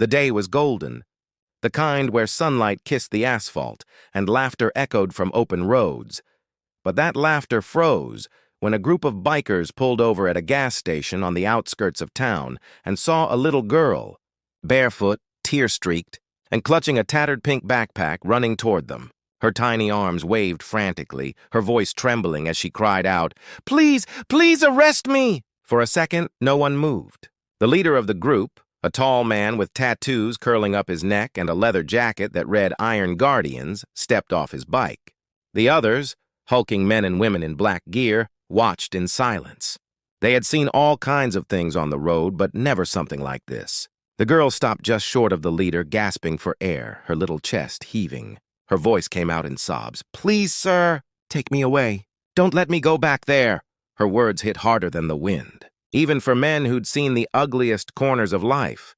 The day was golden, the kind where sunlight kissed the asphalt and laughter echoed from open roads. But that laughter froze when a group of bikers pulled over at a gas station on the outskirts of town and saw a little girl, barefoot, tear-streaked, and clutching a tattered pink backpack running toward them. Her tiny arms waved frantically, her voice trembling as she cried out, "Please, please arrest me!" For a second, no one moved. The leader of the group, a tall man with tattoos curling up his neck and a leather jacket that read Iron Guardians, stepped off his bike. The others, hulking men and women in black gear, watched in silence. They had seen all kinds of things on the road, but never something like this. The girl stopped just short of the leader, gasping for air, her little chest heaving. Her voice came out in sobs. "Please, sir, take me away. Don't let me go back there." Her words hit harder than the wind. Even for men who'd seen the ugliest corners of life,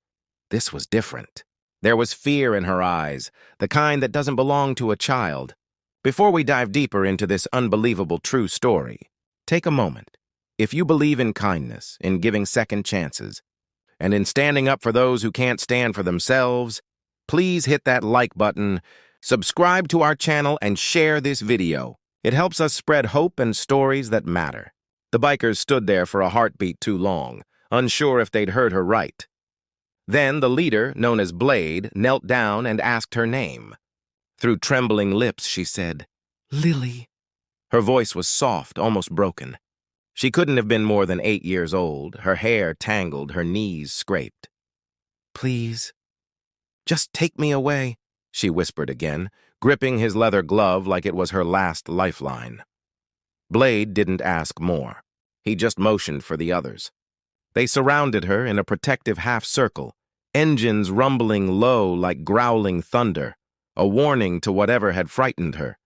this was different. There was fear in her eyes, the kind that doesn't belong to a child. Before we dive deeper into this unbelievable true story, take a moment. If you believe in kindness, in giving second chances, and in standing up for those who can't stand for themselves, please hit that like button, subscribe to our channel, and share this video. It helps us spread hope and stories that matter. The bikers stood there for a heartbeat too long, unsure if they'd heard her right. Then the leader, known as Blade, knelt down and asked her name. Through trembling lips, she said, "Lily." Her voice was soft, almost broken. She couldn't have been more than 8 years old, her hair tangled, her knees scraped. "Please, just take me away," she whispered again, gripping his leather glove like it was her last lifeline. Blade didn't ask more. He just motioned for the others. They surrounded her in a protective half-circle, engines rumbling low like growling thunder, a warning to whatever had frightened her.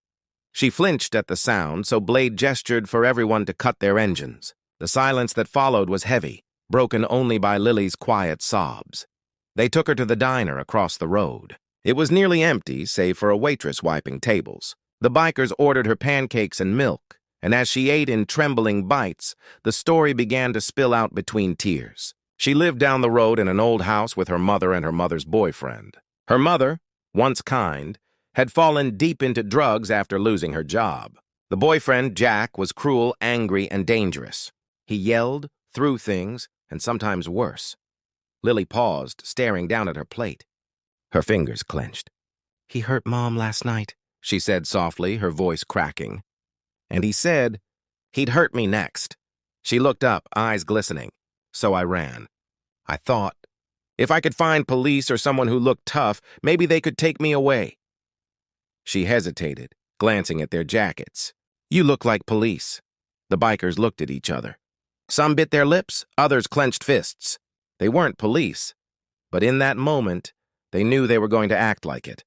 She flinched at the sound, so Blade gestured for everyone to cut their engines. The silence that followed was heavy, broken only by Lily's quiet sobs. They took her to the diner across the road. It was nearly empty, save for a waitress wiping tables. The bikers ordered her pancakes and milk, and as she ate in trembling bites, the story began to spill out between tears. She lived down the road in an old house with her mother and her mother's boyfriend. Her mother, once kind, had fallen deep into drugs after losing her job. The boyfriend, Jack, was cruel, angry, and dangerous. He yelled, threw things, and sometimes worse. Lily paused, staring down at her plate. Her fingers clenched. "He hurt Mom last night," she said softly, her voice cracking. "And he said he'd hurt me next." She looked up, eyes glistening. "So I ran. I thought, if I could find police or someone who looked tough, maybe they could take me away." She hesitated, glancing at their jackets. "You look like police." The bikers looked at each other. Some bit their lips, others clenched fists. They weren't police, but in that moment, they knew they were going to act like it.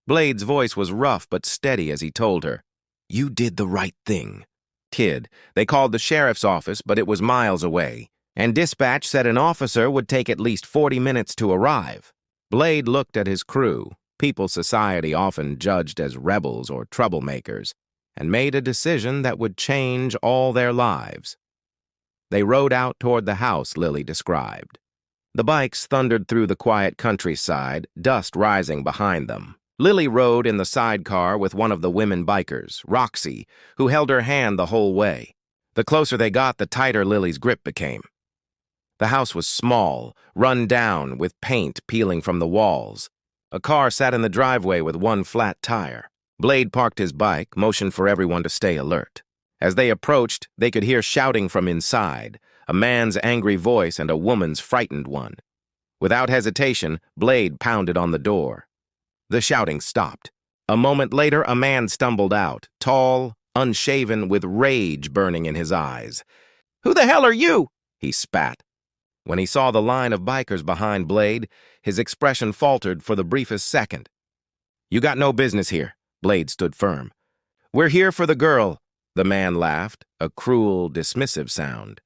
Blade's voice was rough but steady as he told her, "You did the right thing." "Kid, they called the sheriff's office, but it was miles away, and dispatch said an officer would take at least 40 minutes to arrive." Blade looked at his crew, people society often judged as rebels or troublemakers, and made a decision that would change all their lives. They rode out toward the house Lily described. The bikes thundered through the quiet countryside, dust rising behind them. Lily rode in the sidecar with one of the women bikers, Roxy, who held her hand the whole way. The closer they got, the tighter Lily's grip became. The house was small, run down, with paint peeling from the walls. A car sat in the driveway with one flat tire. Blade parked his bike, motioned for everyone to stay alert. As they approached, they could hear shouting from inside, a man's angry voice and a woman's frightened one. Without hesitation, Blade pounded on the door. The shouting stopped. A moment later, a man stumbled out, tall, unshaven, with rage burning in his eyes. "Who the hell are you?" he spat. When he saw the line of bikers behind Blade, his expression faltered for the briefest second. "You got no business here." Blade stood firm. "We're here for the girl." The man laughed, a cruel, dismissive sound.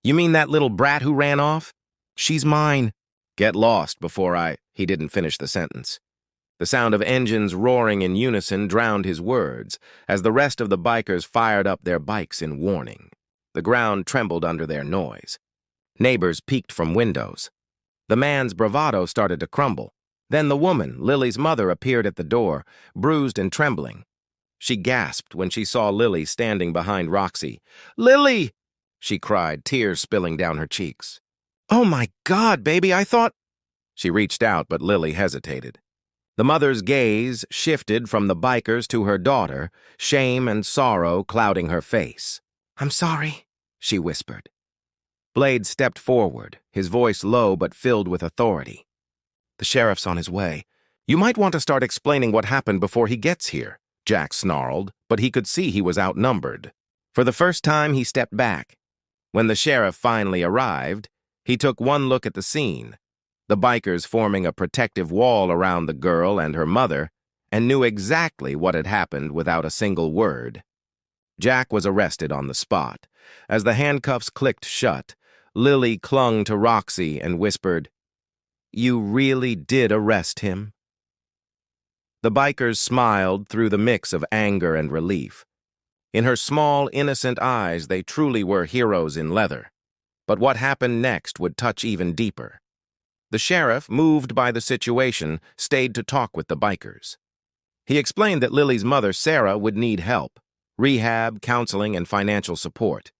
"You mean that little brat who ran off? She's mine." "Get lost before I—" He didn't finish the sentence. The sound of engines roaring in unison drowned his words as the rest of the bikers fired up their bikes in warning. The ground trembled under their noise. Neighbors peeked from windows. The man's bravado started to crumble. Then the woman, Lily's mother, appeared at the door, bruised and trembling. She gasped when she saw Lily standing behind Roxy. "Lily!" she cried, tears spilling down her cheeks. "Oh my God, baby, I thought—" She reached out, but Lily hesitated. The mother's gaze shifted from the bikers to her daughter, shame and sorrow clouding her face. "I'm sorry," she whispered. Blade stepped forward, his voice low but filled with authority. "The sheriff's on his way. You might want to start explaining what happened before he gets here," Jack snarled, but he could see he was outnumbered. For the first time, he stepped back. When the sheriff finally arrived, he took one look at the scene, the bikers forming a protective wall around the girl and her mother, and knew exactly what had happened without a single word. Jack was arrested on the spot. As the handcuffs clicked shut, Lily clung to Roxy and whispered, "You really did arrest him?" The bikers smiled through the mix of anger and relief. In her small, innocent eyes, they truly were heroes in leather. But what happened next would touch even deeper. The sheriff, moved by the situation, stayed to talk with the bikers. He explained that Lily's mother, Sarah, would need help: rehab, counseling, and financial support.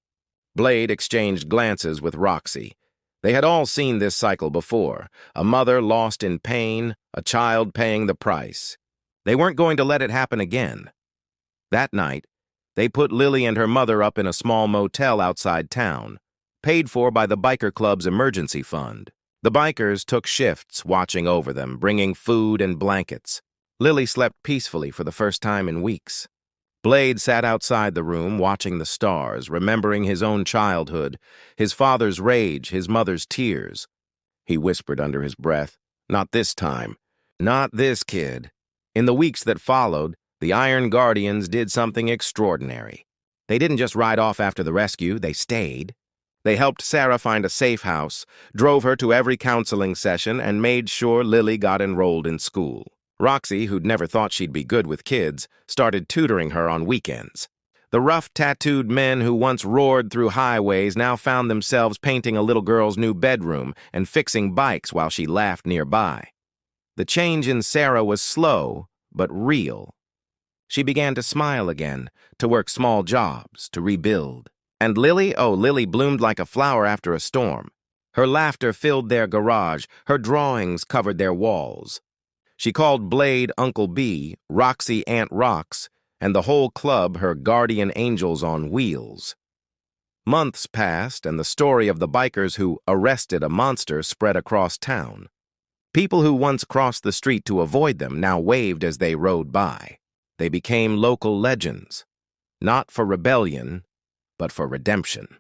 Blade exchanged glances with Roxy. They had all seen this cycle before: a mother lost in pain, a child paying the price. They weren't going to let it happen again. That night, they put Lily and her mother up in a small motel outside town, paid for by the biker club's emergency fund. The bikers took shifts watching over them, bringing food and blankets. Lily slept peacefully for the first time in weeks. Blade sat outside the room, watching the stars, remembering his own childhood, his father's rage, his mother's tears. He whispered under his breath, "Not this time. Not this kid." In the weeks that followed, the Iron Guardians did something extraordinary. They didn't just ride off after the rescue, they stayed. They helped Sarah find a safe house, drove her to every counseling session, and made sure Lily got enrolled in school. Roxy, who'd never thought she'd be good with kids, started tutoring her on weekends. The rough, tattooed men who once roared through highways now found themselves painting a little girl's new bedroom and fixing bikes while she laughed nearby. The change in Sarah was slow, but real. She began to smile again, to work small jobs, to rebuild. And Lily, Lily bloomed like a flower after a storm. Her laughter filled their garage, her drawings covered their walls. She called Blade Uncle B, Roxy Aunt Rox, and the whole club her guardian angels on wheels. Months passed, and the story of the bikers who arrested a monster spread across town. People who once crossed the street to avoid them now waved as they rode by. They became local legends, not for rebellion, but for redemption.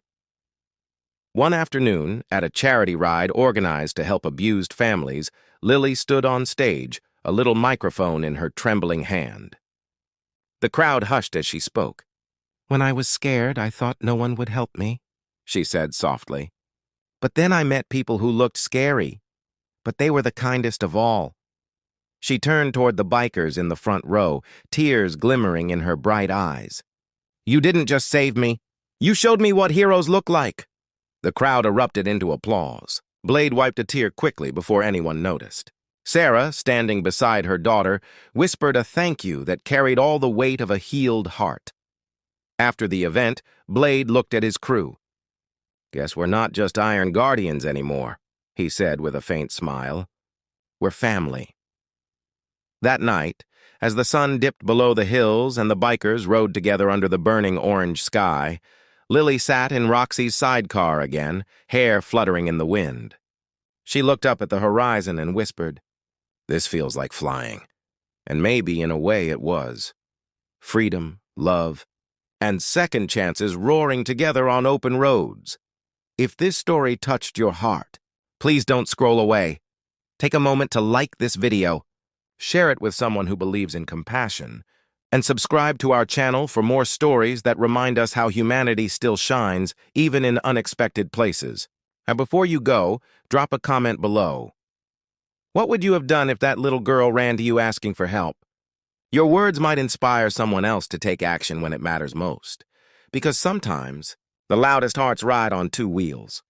One afternoon, at a charity ride organized to help abused families, Lily stood on stage, a little microphone in her trembling hand. The crowd hushed as she spoke. "When I was scared, I thought no one would help me," she said softly. "But then I met people who looked scary, but they were the kindest of all." She turned toward the bikers in the front row, tears glimmering in her bright eyes. "You didn't just save me. You showed me what heroes look like." The crowd erupted into applause. Blade wiped a tear quickly before anyone noticed. Sarah, standing beside her daughter, whispered a thank you that carried all the weight of a healed heart. After the event, Blade looked at his crew. "Guess we're not just Iron Guardians anymore," he said with a faint smile. "We're family." That night, as the sun dipped below the hills and the bikers rode together under the burning orange sky, Lily sat in Roxy's sidecar again, hair fluttering in the wind. She looked up at the horizon and whispered, "This feels like flying." And maybe, in a way, it was. Freedom, love, and second chances roaring together on open roads. If this story touched your heart, please don't scroll away. Take a moment to like this video, share it with someone who believes in compassion, and subscribe to our channel for more stories that remind us how humanity still shines, even in unexpected places. And before you go, drop a comment below. What would you have done if that little girl ran to you asking for help? Your words might inspire someone else to take action when it matters most. Because sometimes, the loudest hearts ride on two wheels.